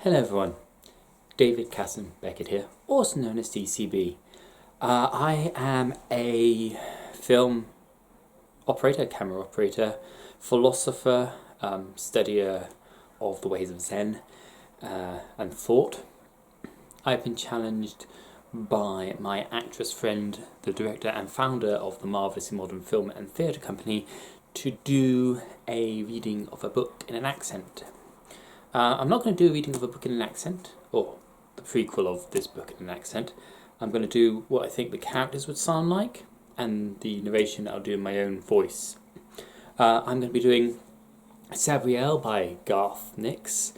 Hello everyone, David Casson Beckett here, also known as DCB. I am a film operator, camera operator, philosopher, studier of the ways of Zen and thought. I've been challenged by my actress friend, the director and founder of the Marvellously Modern Film and Theatre Company, to do a reading of a book in an accent. I'm not going to do a reading of a book in an accent, or the prequel of this book in an accent. I'm going to do what I think the characters would sound like, and the narration I'll do in my own voice. I'm going to be doing Sabriel by Garth, NIX'S.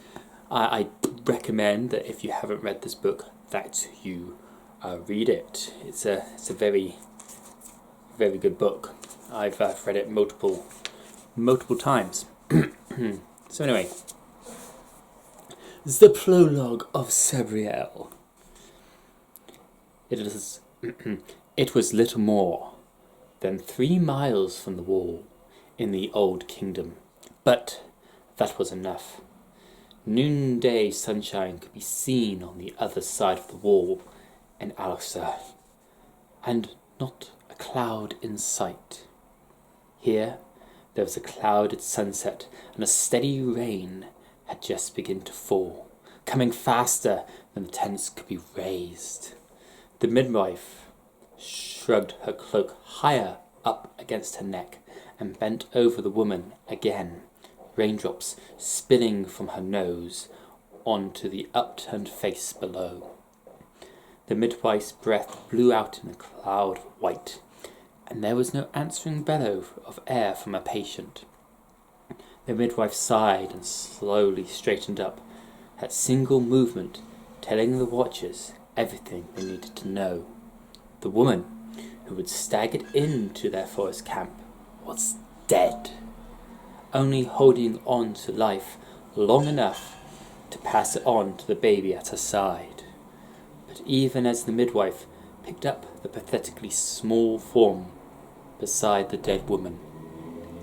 I recommend that if you haven't read this book, that you read it. It's a very, very good book. I've read it multiple times. So anyway, the prologue of Sabriel. It was little more than 3 miles from the wall in the old kingdom, but that was enough. Noonday sunshine could be seen on the other side of the wall in Alexar, and not a cloud in sight. Here there was a clouded sunset, and a steady rain had just begun to fall, coming faster than the tents could be raised. The midwife shrugged her cloak higher up against her neck and bent over the woman again, raindrops spilling from her nose onto the upturned face below. The midwife's breath blew out in a cloud of white, and there was no answering bellow of air from a patient. The midwife sighed and slowly straightened up, that single movement telling the watchers everything they needed to know. The woman who had staggered into their forest camp was dead, only holding on to life long enough to pass it on to the baby at her side. But even as the midwife picked up the pathetically small form beside the dead woman,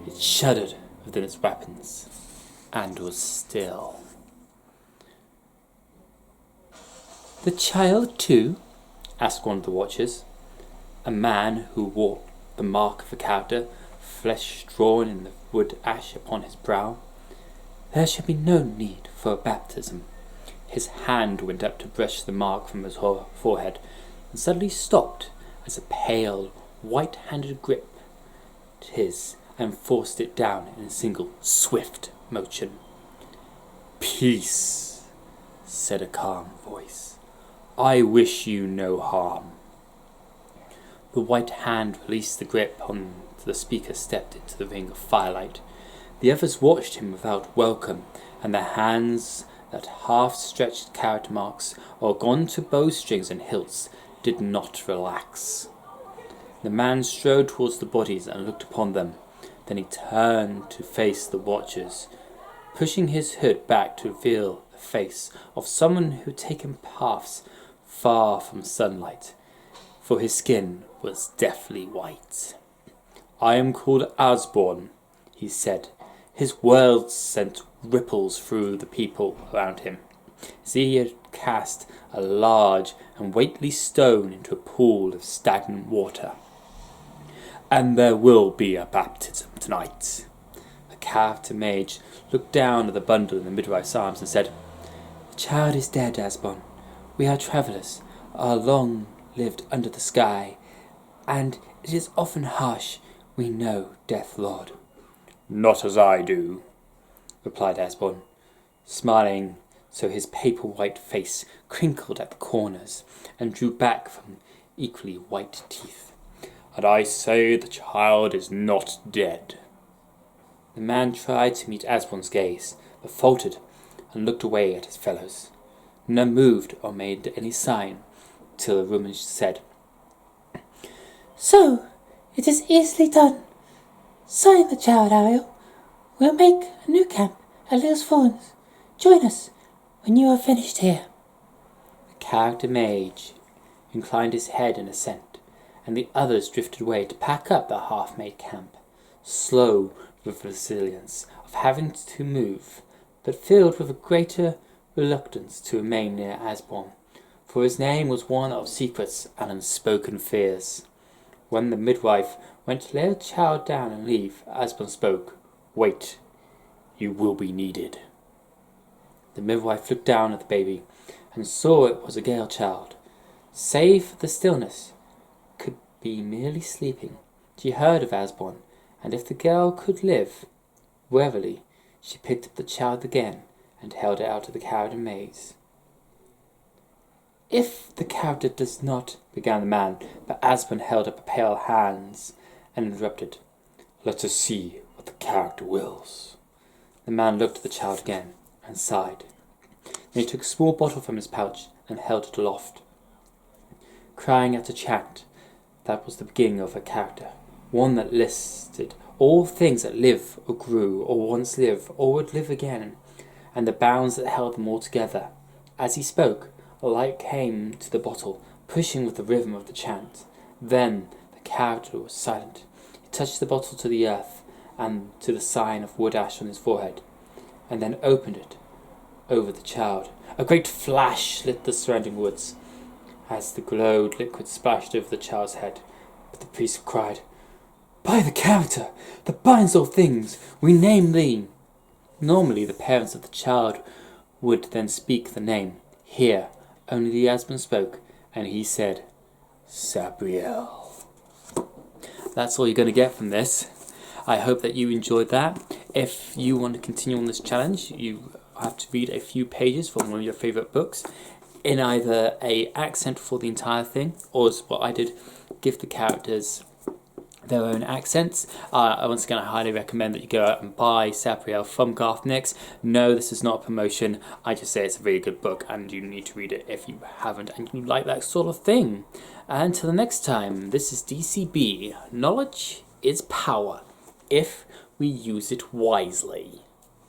it shuddered within its weapons and was still. "The child too?" asked one of the watchers, a man who wore the mark of a character, flesh drawn in the wood ash upon his brow. "There shall be no need for a baptism." His hand went up to brush the mark from his forehead, and suddenly stopped as a pale, white-handed grip his and forced it down in a single swift motion. "Peace," said a calm voice. "I wish you no harm." The white hand released the grip on the speaker, stepped into the ring of firelight. The others watched him without welcome, and their hands, that half-stretched character marks, or gone to bowstrings and hilts, did not relax. The man strode towards the bodies and looked upon them. Then he turned to face the watchers, pushing his hood back to reveal the face of someone who had taken paths far from sunlight, for his skin was deathly white. "I am called Osborne," he said. His words sent ripples through the people around him, as he had cast a large and weighty stone into a pool of stagnant water. "And there will be a baptism tonight." The character mage looked down at the bundle in the midwife's arms and said, "The child is dead, Osborne. We are travellers, are long lived under the sky, and it is often harsh, we know, Death Lord." "Not as I do," replied Osborne, smiling so his paper-white face crinkled at the corners and drew back from equally white teeth. "And I say the child is not dead." The man tried to meet Osborne's gaze, but faltered and looked away at his fellows. None moved or made any sign, till the woman said, "So, it is easily done. Sign the child, Ariel. We'll make a new camp at Lil's Fawns. Join us when you are finished here." The character mage inclined his head in assent, and the others drifted away to pack up the half-made camp, slow with the resilience of having to move, but filled with a greater reluctance to remain near Asbon, for his name was one of secrets and unspoken fears. When the midwife went to lay the child down and leave, Asbon spoke. "Wait, you will be needed." The midwife looked down at the baby and saw it was a girl child. Save for the stillness, could be merely sleeping. She heard of Asbon, and if the girl could live, warily she picked up the child again and held it out to the coward maze. "If the character does not," began the man, but Asbon held up pale hands and interrupted. "Let us see what the character wills." The man looked at the child again and sighed. Then he took a small bottle from his pouch and held it aloft, crying out a chant that was the beginning of a character, one that listed all things that live or grew or once lived or would live again, and the bounds that held them all together. As he spoke, a light came to the bottle, pushing with the rhythm of the chant. Then the character was silent. He touched the bottle to the earth and to the sign of wood ash on his forehead, and then opened it over the child. A great flash lit the surrounding woods as the glowed liquid splashed over the child's head. But the priest cried, "By the character that binds all things, we name thee." Normally the parents of the child would then speak the name. Here only the Asbon spoke, and he said, "Sabriel." That's all you're going to get from this. I hope that you enjoyed that. If you want to continue on this challenge, you have to read a few pages from one of your favourite books in either a accent for the entire thing, or as what I did, give the characters their own accents. Once again, I highly recommend that you go out and buy Sabriel from Garth NIX'S. No, this is not a promotion. I just say it's a really good book and you need to read it if you haven't and you like that sort of thing. Until the next time, this is DCB. Knowledge is power if we use it wisely.